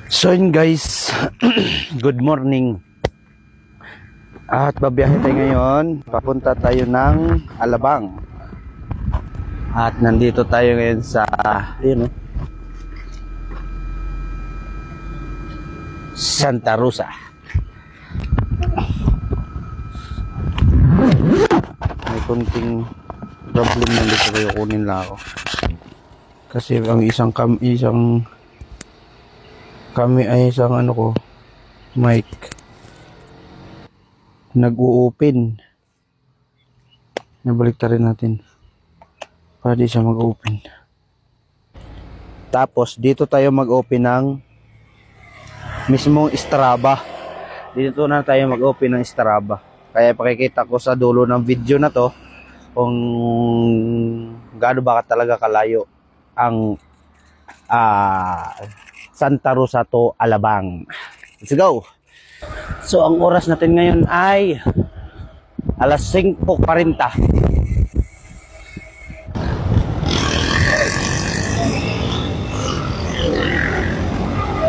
So yun guys, good morning. At babiyahe tayo ngayon, papunta tayo ng Alabang. At nandito tayo ngayon sa Santa Rosa. May konting problem nandito, kayo kunin lang ako. Kasi ang isang kami ay isang mic nag-o-open. Nabaliktarin natin para di siya mag-open. Tapos dito tayo mag-open ng mismong Strava. Dito na tayo mag-open ng Strava. Kaya pakikita ko sa dulo ng video na to kung gaano ba talaga kalayo ang Santa Rosa to Alabang. Let's go! So ang oras natin ngayon ay alas 5:40.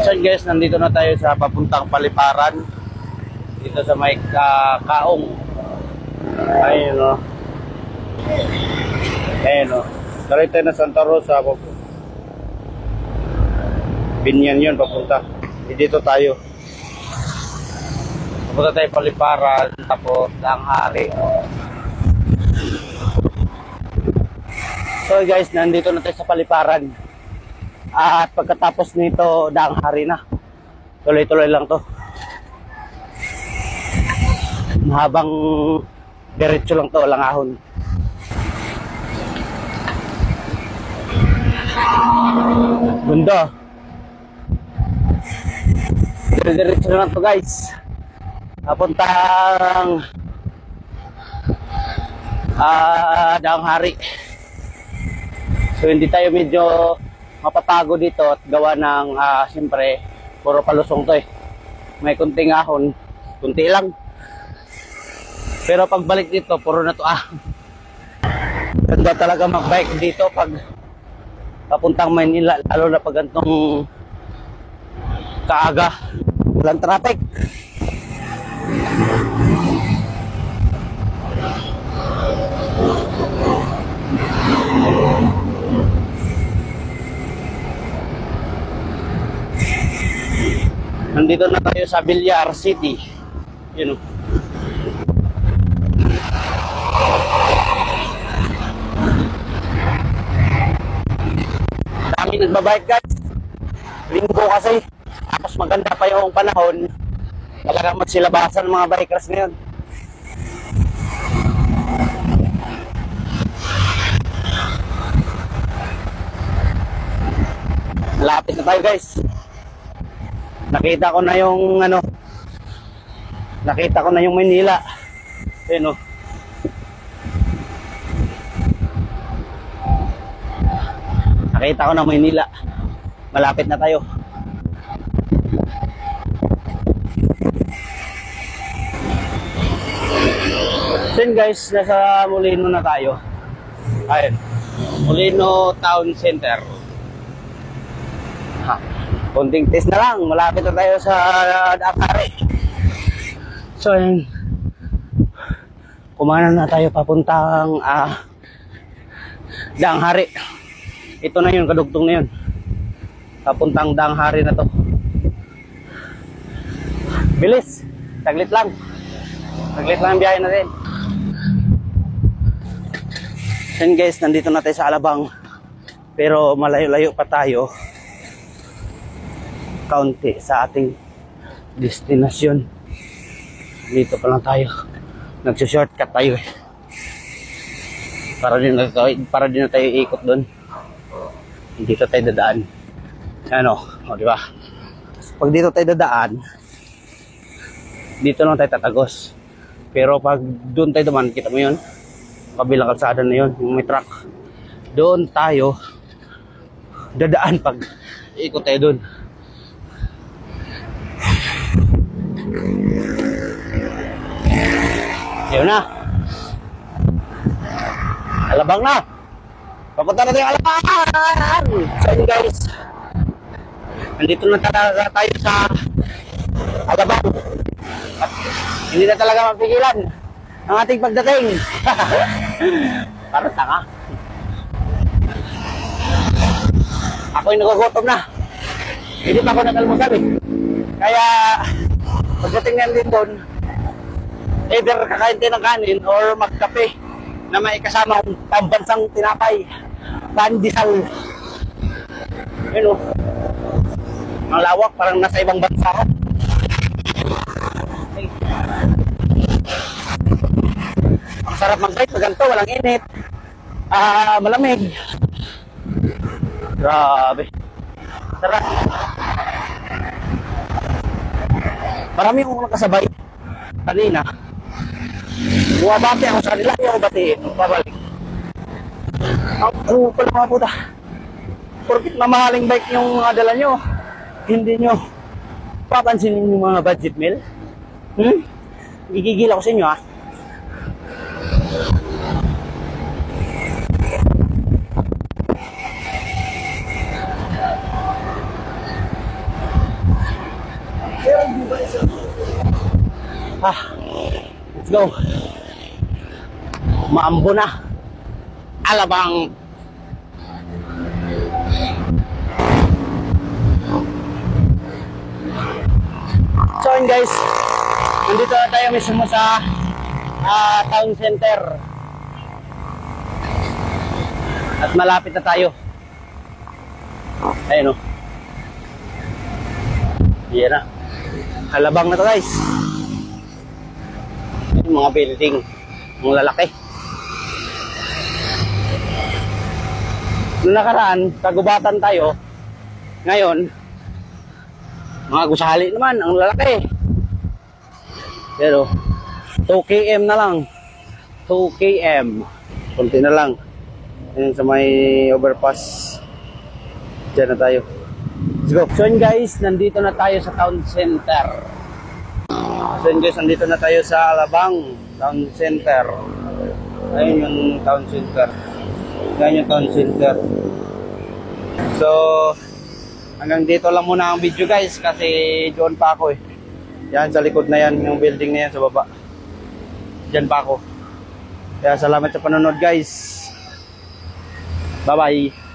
So guys, nandito na tayo sa papuntang Paliparan. Dito sa may Kaong. Ayun o. Ayun o. Galing tayo na Santa Rosa. Binyan yun papunta. Dito tayo. Papunta tayo Paliparan. Tapos Danghari. So guys, nandito na tayo sa Paliparan. At pagkatapos nito, Danghari na. Tuloy-tuloy lang to. Habang diretso lang to, walang ahon. Ganda. Diretso lang to guys. Papuntang Danghari. So hindi tayo medyo mapatago dito at gawa ng siyempre puro palusong to eh. May kunting ahon, kunti lang. Pero pagbalik dito, puro na to Ganda talaga magbike dito pag papuntang Maynila, lalo na pag gantong kaaga, walang traffic. Nandito na tayo sa Villar City. Yun o. Dami nagbabike guys. Linggo kasi. Tapos maganda pa yung panahon. Talagang magsilabasan mga bikers ngayon. Malapit na tayo guys. Nakita ko na yung nakita ko na yung Maynila. Ayun o. Nakita ko na Maynila. Malapit na tayo. Then guys, nasa Molino na tayo. Ayun. Molino Town Center. Konting test na lang. Malapit na tayo sa Danghari. So ayun. Kumanan na tayo papuntang Danghari. Ito na yun, kadugtong na yun. Papuntang Danghari na to. Bilis. Saglit lang. Saglit lang ang biyahe natin. Then guys, nandito na tayo sa Alabang. Pero malayo-layo pa tayo. Kaunti sa ating destinasyon. Dito pa lang tayo. Nagsushortcut tayo eh. Para din na tayo ikot doon. Dito tayo dadaan. O di ba? Pag dito tayo dadaan, dito lang tayo tatagos. Pero pag doon tayo duman, kita mo yun, kabilang kalsada na yun, yung may truck. Doon tayo dadaan pag ikot tayo doon. Yun na. Alabang na. Papunta na tayo Alabang. So guys, Nandito na talaga tayo sa Alabang. At hindi na talaga mapigilan ang ating pagdating. Parang tanga. Ako'y nagugutom na. Hindi pa ako nag-almusal eh. Kaya pagdating natin din doon, either kakain tayo ng kanin or magkape na may kasamang pambansang tinapay, pandesal. Yun o. Ang lawak, parang nasa ibang bansa ko. Okay. Ang sarap mag-bike pag ganito, walang init. Malamig. Grabe. Sarap. Marami akong nakasabay kanina. Bumabati ako sa kanila, hindi ako batiin. Babalik. Ang pala mga puta. Porkit mamahaling bike yung mga dala nyo, hindi nyo papansinin yung mga budget meal. Gigigil ako sa inyo, ha. Let's go. Maambo na. Alabang. So yun guys, nandito na tayo mismo sa town center. At malapit na tayo. Ayun o. Yan na. Alabang na to guys. Yung mga building, mga lalaki. Noong nakaraan, kagubatan tayo. Ngayon, mga gusali naman, ang lalaki. Pero, 2 km na lang. 2 km. Kunti na lang. Ayun sa may overpass. Diyan na tayo. Let's go. So yun guys, nandito na tayo sa town center. So yun guys, nandito na tayo sa Alabang Town Center. Ayun yung town center. Yan yung town center. So, hanggang dito lang muna ang video guys kasi doon pa ako eh. Yan sa likod na yan, yung building na yan sa baba. Diyan pa ako. Kaya salamat sa panonood guys. Bye bye.